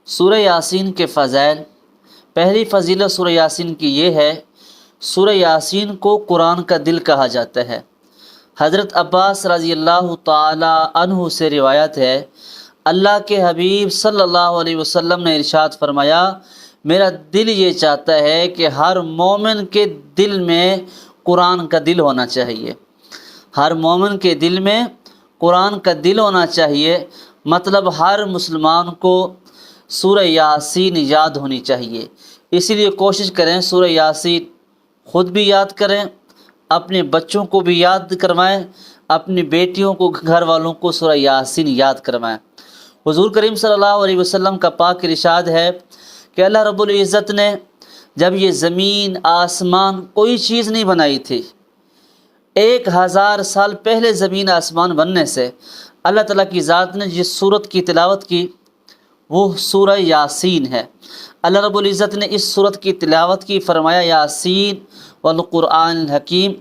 سورہ یاسین کے فضائل۔ پہلی فضیلت سورہ یاسین کی یہ ہے، سورہ یاسین کو قرآن کا دل کہا جاتا ہے۔ حضرت عباس رضی اللہ تعالی عنہ سے روایت ہے، اللہ کے حبیب صلی اللہ علیہ وسلم نے ارشاد فرمایا، میرا دل یہ چاہتا ہے کہ ہر مومن کے دل میں قرآن کا دل ہونا چاہیے۔ ہر مومن کے دل میں قرآن کا دل ہونا چاہیے، مطلب ہر مسلمان کو سورہ یاسین یاد ہونی چاہیے۔ اسی لیے کوشش کریں سورہ یاسین خود بھی یاد کریں، اپنے بچوں کو بھی یاد کروائیں، اپنی بیٹیوں کو، گھر والوں کو سورہ یاسین یاد کروائیں۔ حضور کریم صلی اللہ علیہ وسلم کا پاک ارشاد ہے کہ اللہ رب العزت نے جب یہ زمین آسمان کوئی چیز نہیں بنائی تھی، 1000 سال پہلے زمین آسمان بننے سے اللہ تعالیٰ کی ذات نے جس سورت کی تلاوت کی وہ سورہ یاسین ہے۔ اللہ رب العزت نے اس سورت کی تلاوت کی، فرمایا یاسین والقرآن الحکیم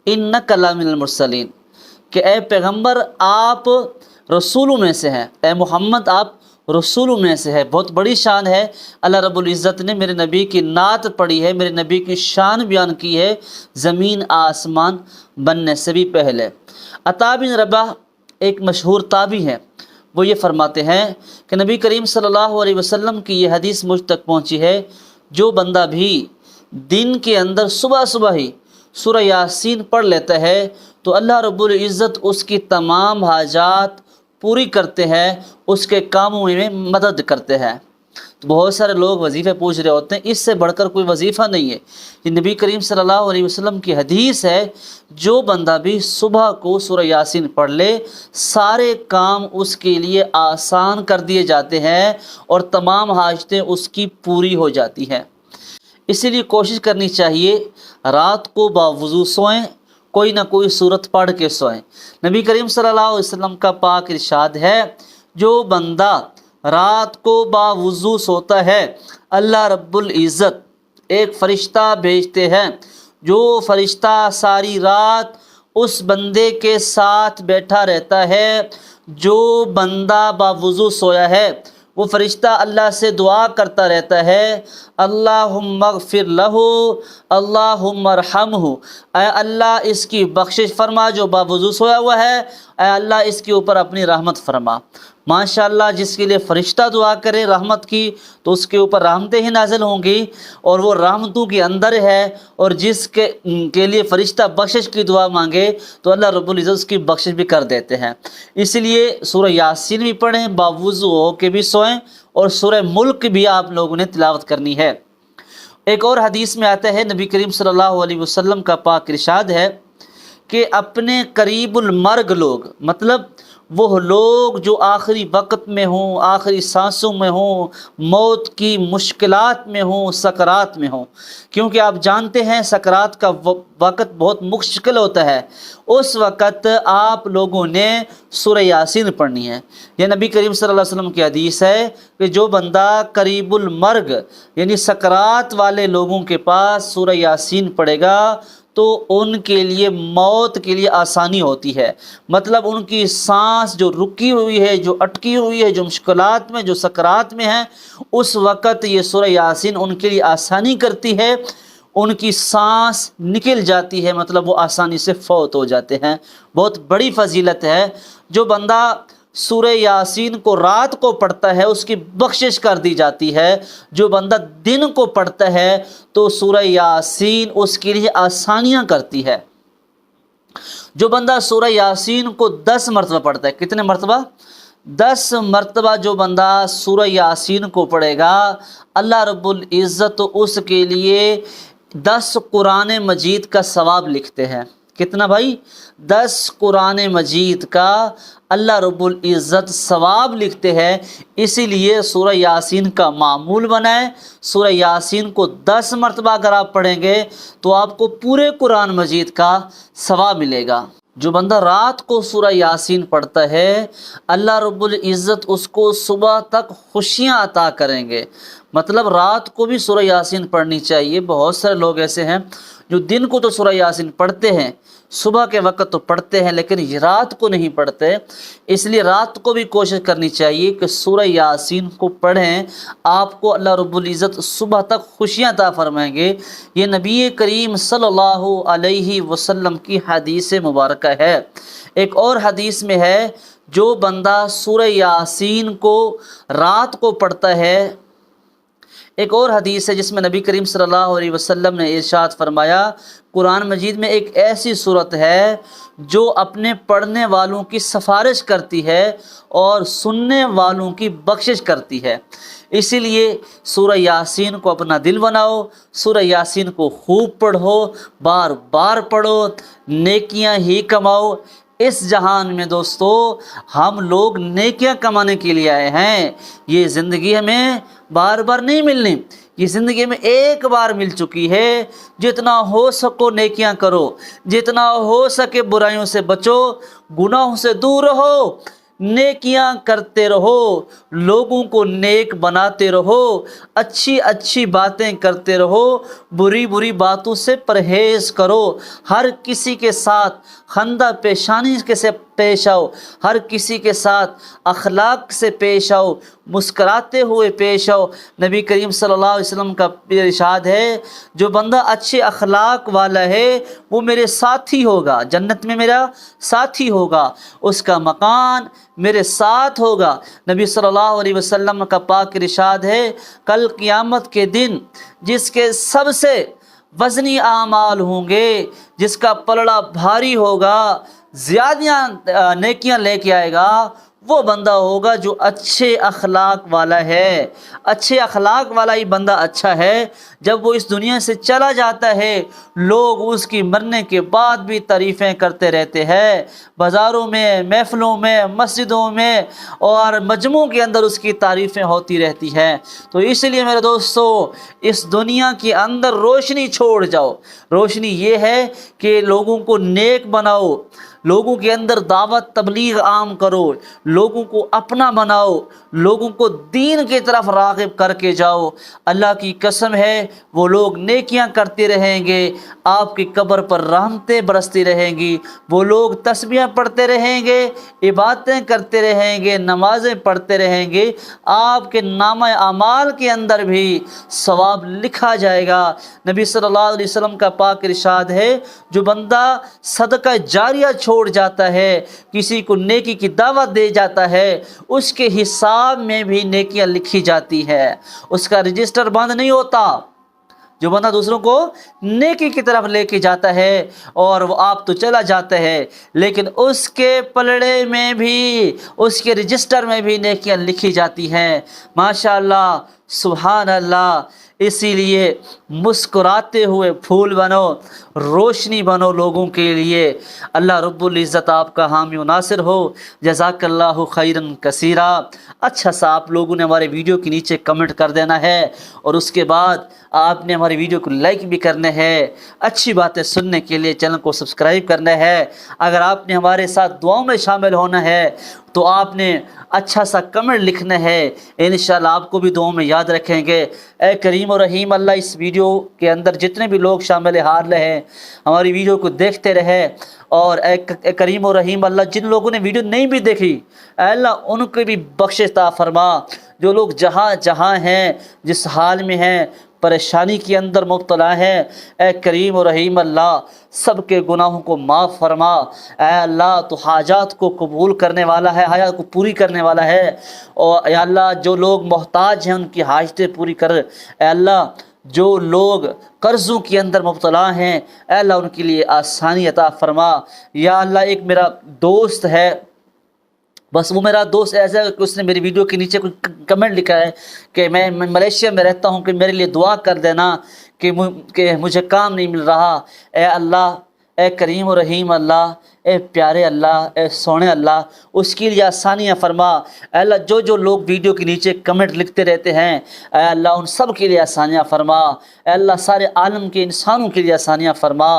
انک لمن المرسلین، کہ اے پیغمبر آپ رسولوں میں سے ہیں، اے محمد آپ رسولوں میں سے ہے۔ بہت بڑی شان ہے، اللہ رب العزت نے میرے نبی کی نعت پڑھی ہے، میرے نبی کی شان بیان کی ہے زمین آسمان بننے سے بھی پہلے۔ عطا بن رباح ایک مشہور تابعی ہے، وہ یہ فرماتے ہیں کہ نبی کریم صلی اللہ علیہ وسلم کی یہ حدیث مجھ تک پہنچی ہے، جو بندہ بھی دن کے اندر صبح صبح ہی سورہ یاسین پڑھ لیتا ہے تو اللہ رب العزت اس کی تمام حاجات پوری کرتے ہیں، اس کے کاموں میں مدد کرتے ہیں۔ تو بہت سارے لوگ وظیفے پوچھ رہے ہوتے ہیں، اس سے بڑھ کر کوئی وظیفہ نہیں ہے، یہ نبی کریم صلی اللہ علیہ وسلم کی حدیث ہے، جو بندہ بھی صبح کو سورہ یاسین پڑھ لے سارے کام اس کے لیے آسان کر دیے جاتے ہیں اور تمام حاجتیں اس کی پوری ہو جاتی ہیں۔ اسی لیے کوشش کرنی چاہیے رات کو باوضو سوئیں، کوئی نہ کوئی سورت پڑھ کے سوئیں۔ نبی کریم صلی اللہ علیہ وسلم کا پاک ارشاد ہے، جو بندہ رات کو باوضو سوتا ہے اللہ رب العزت ایک فرشتہ بھیجتے ہیں، جو فرشتہ ساری رات اس بندے کے ساتھ بیٹھا رہتا ہے۔ جو بندہ باوضو سویا ہے وہ فرشتہ اللہ سے دعا کرتا رہتا ہے، اللہم اغفر لہ اللہم ارحمہ، اے اللہ اس کی بخشش فرما، جو باوضو سویا ہوا ہے اے اللہ اس کے اوپر اپنی رحمت فرما۔ ماشاءاللہ جس کے لیے فرشتہ دعا کرے رحمت کی تو اس کے اوپر رحمتیں ہی نازل ہوں گی، اور وہ رحمتوں کے اندر ہے، اور جس کے لیے فرشتہ بخشش کی دعا مانگے تو اللہ رب العزت اس کی بخشش بھی کر دیتے ہیں۔ اس لیے سورہ یاسین بھی پڑھیں، باوضو ہو کے بھی سوئیں، اور سورہ ملک بھی آپ لوگوں نے تلاوت کرنی ہے۔ ایک اور حدیث میں آتا ہے، نبی کریم صلی اللہ علیہ وسلم کا پاک ارشاد ہے کہ اپنے قریب المرگ لوگ، مطلب وہ لوگ جو آخری وقت میں ہوں، آخری سانسوں میں ہوں، موت کی مشکلات میں ہوں، سکرات میں ہوں، کیونکہ آپ جانتے ہیں سکرات کا وقت بہت مشکل ہوتا ہے، اس وقت آپ لوگوں نے سورہ یاسین پڑھنی ہے۔ یہ نبی کریم صلی اللہ علیہ وسلم کی حدیث ہے کہ جو بندہ قریب المرگ یعنی سکرات والے لوگوں کے پاس سورہ یاسین پڑھے گا تو ان کے لیے موت کے لیے آسانی ہوتی ہے، مطلب ان کی سانس جو رکی ہوئی ہے، جو اٹکی ہوئی ہے، جو مشکلات میں، جو سکرات میں ہیں، اس وقت یہ سورہ یاسین ان کے لیے آسانی کرتی ہے، ان کی سانس نکل جاتی ہے، مطلب وہ آسانی سے فوت ہو جاتے ہیں۔ بہت بڑی فضیلت ہے، جو بندہ سورہ یاسین کو رات کو پڑھتا ہے اس کی بخشش کر دی جاتی ہے، جو بندہ دن کو پڑھتا ہے تو سورہ یاسین اس کے لیے آسانیاں کرتی ہے۔ جو بندہ سورہ یاسین کو 10 مرتبہ پڑھتا ہے، کتنے مرتبہ؟ 10 مرتبہ جو بندہ سورہ یاسین کو پڑھے گا اللہ رب العزت اس کے لیے 10 قرآن مجید کا ثواب لکھتے ہیں۔ کتنا بھائی؟ 10 قرآن مجید کا اللہ رب العزت ثواب لکھتے ہیں۔ اسی لیے سورہ یاسین کا معمول بنائیں، سورہ یاسین کو 10 مرتبہ اگر آپ پڑھیں گے تو آپ کو پورے قرآن مجید کا ثواب ملے گا۔ جو بندہ رات کو سورہ یاسین پڑھتا ہے اللہ رب العزت اس کو صبح تک خوشیاں عطا کریں گے، مطلب رات کو بھی سورہ یاسین پڑھنی چاہیے۔ بہت سارے لوگ ایسے ہیں جو دن کو تو سورہ یاسین پڑھتے ہیں، صبح کے وقت تو پڑھتے ہیں، لیکن رات کو نہیں پڑھتے، اس لیے رات کو بھی کوشش کرنی چاہیے کہ سورہ یاسین کو پڑھیں۔ آپ کو اللہ رب العزت صبح تک خوشیاں عطا فرمائیں گے۔ یہ نبی کریم صلی اللہ علیہ وسلم کی حدیث مبارکہ ہے۔ ایک اور حدیث میں ہے، جو بندہ سورہ یاسین کو رات کو پڑھتا ہے، ایک اور حدیث ہے جس میں نبی کریم صلی اللہ علیہ وسلم نے ارشاد فرمایا، قرآن مجید میں ایک ایسی صورت ہے جو اپنے پڑھنے والوں کی سفارش کرتی ہے اور سننے والوں کی بخشش کرتی ہے۔ اسی لیے سورہ یاسین کو اپنا دل بناؤ، سورہ یاسین کو خوب پڑھو، بار بار پڑھو، نیکیاں ہی کماؤ۔ اس جہان میں دوستو ہم لوگ نیکیاں کمانے کے لیے آئے ہیں۔ یہ زندگی ہمیں بار بار نہیں ملنی، یہ زندگی میں ایک بار مل چکی ہے۔ جتنا ہو سکو نیکیاں کرو، جتنا ہو سکے برائیوں سے بچو، گناہوں سے دور رہو، نیکیاں کرتے رہو، لوگوں کو نیک بناتے رہو، اچھی اچھی باتیں کرتے رہو، بری بری باتوں سے پرہیز کرو، ہر کسی کے ساتھ خندہ پیشانی سے پیش آؤ، ہر کسی کے ساتھ اخلاق سے پیش آؤ، مسکراتے ہوئے پیش آؤ۔ نبی کریم صلی اللہ علیہ وسلم کا ارشاد ہے، جو بندہ اچھے اخلاق والا ہے وہ میرے ساتھی ہوگا، جنت میں میرا ساتھی ہوگا، اس کا مکان میرے ساتھ ہوگا۔ نبی صلی اللہ علیہ وسلم کا پاک ارشاد ہے، کل قیامت کے دن جس کے سب سے وزنی اعمال ہوں گے، جس کا پلڑا بھاری ہوگا، زیادہ نیکیاں لے کے آئے گا، وہ بندہ ہوگا جو اچھے اخلاق والا ہے۔ اچھے اخلاق والا ہی بندہ اچھا ہے۔ جب وہ اس دنیا سے چلا جاتا ہے، لوگ اس کی مرنے کے بعد بھی تعریفیں کرتے رہتے ہیں، بازاروں میں، محفلوں میں، مسجدوں میں اور مجمعوں کے اندر اس کی تعریفیں ہوتی رہتی ہیں۔ تو اس لیے میرے دوستو، اس دنیا کے اندر روشنی چھوڑ جاؤ۔ روشنی یہ ہے کہ لوگوں کو نیک بناؤ، لوگوں کے اندر دعوت تبلیغ عام کرو، لوگوں کو اپنا بناؤ، لوگوں کو دین کی طرف راغب کر کے جاؤ۔ اللہ کی قسم ہے، وہ لوگ نیکیاں کرتے رہیں گے، آپ کی قبر پر رحمتیں برستی رہیں گی، وہ لوگ تسبیحیں پڑھتے رہیں گے، عبادتیں کرتے رہیں گے، نمازیں پڑھتے رہیں گے، آپ کے نامہ اعمال کے اندر بھی ثواب لکھا جائے گا۔ نبی صلی اللہ علیہ وسلم کا پاک ارشاد ہے، جو بندہ صدقہ جاریہ چھوڑ جاتا ہے، کسی کو نیکی کی دعوت دے جاتا ہے، اس کے حساب میں بھی نیکیاں لکھی جاتی ہے، اس کا رجسٹر بند نہیں ہوتا۔ جو بندہ دوسروں کو نیکی کی طرف لے کے جاتا ہے اور وہ آپ تو چلا جاتا ہے، لیکن اس کے پلڑے میں بھی، اس کے رجسٹر میں بھی نیکیاں لکھی جاتی ہیں۔ ماشاءاللہ، سبحان اللہ۔ اسی لیے مسکراتے ہوئے پھول بنو، روشنی بنو لوگوں کے لیے۔ اللہ رب العزت آپ کا حامی و ناصر ہو۔ جزاک اللہ خیرا کثیرا۔ اچھا سا آپ لوگوں نے ہمارے ویڈیو کے نیچے کمنٹ کر دینا ہے، اور اس کے بعد آپ نے ہماری ویڈیو کو لائک بھی کرنا ہے۔ اچھی باتیں سننے کے لیے چینل کو سبسکرائب کرنا ہے۔ اگر آپ نے ہمارے ساتھ دعاؤں میں شامل ہونا ہے تو آپ نے اچھا سا کمنٹ لکھنا ہے، انشاءاللہ آپ کو بھی دعاؤں میں یاد رکھیں گے۔ اے کریم و رحیم اللہ، اس ویڈیو کے اندر جتنے بھی لوگ شامل حال رہے، ہماری ویڈیو کو دیکھتے رہے، اور اے کریم و رحیم اللہ، جن لوگوں نے ویڈیو نہیں بھی دیکھی، اے اللہ ان کو بھی بخشش عطا فرما۔ جو لوگ جہاں جہاں ہیں، جس حال میں ہیں، پریشانی کے اندر مبتلا ہیں، اے کریم و رحیم اللہ سب کے گناہوں کو معاف فرما۔ اے اللہ تو حاجات کو قبول کرنے والا ہے، حاجات کو پوری کرنے والا ہے، اور اے اللہ جو لوگ محتاج ہیں ان کی حاجتیں پوری کر۔ اے اللہ جو لوگ قرضوں کے اندر مبتلا ہیں، اے اللہ ان کے لیے آسانی عطا فرما۔ یا اللہ، ایک میرا دوست ہے، بس وہ میرا دوست ایسا ہے کہ اس نے میری ویڈیو کے نیچے کوئی کمنٹ لکھا ہے کہ میں ملیشیا میں رہتا ہوں، کہ میرے لیے دعا کر دینا کہ مجھے کام نہیں مل رہا۔ اے اللہ، اے کریم و رحیم اللہ، اے پیارے اللہ، اے سونے اللہ، اس کے لیے آسانیاں فرما۔ اے اللہ جو لوگ ویڈیو کے نیچے کمنٹ لکھتے رہتے ہیں، اے اللہ ان سب کے لیے آسانیاں فرما۔ اے اللہ سارے عالم کے انسانوں کے لیے آسانیاں فرما۔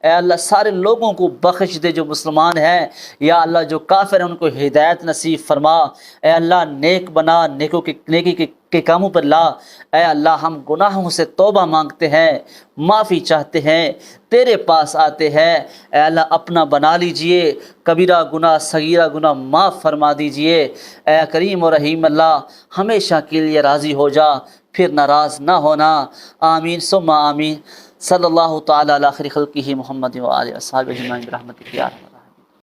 اے اللہ سارے لوگوں کو بخش دے جو مسلمان ہیں، یا اللہ جو کافر ہیں ان کو ہدایت نصیب فرما۔ اے اللہ نیک بنا، نیکی کے کے کاموں پر لا۔ اے اللہ ہم گناہوں سے توبہ مانگتے ہیں، معافی چاہتے ہیں، تیرے پاس آتے ہیں۔ اے اللہ اپنا بنا لیجئے، کبیرہ گناہ صغیرہ گناہ معاف فرما دیجئے۔ اے کریم و رحیم اللہ ہمیشہ کے لیے راضی ہو جا، پھر ناراض نہ ہونا۔ آمین ثم آمین۔ صلی اللہ تعالی علی خیر خلقہ محمد و آلہ وصحبہ اجمعین برحمتک یا ارحم الراحمین۔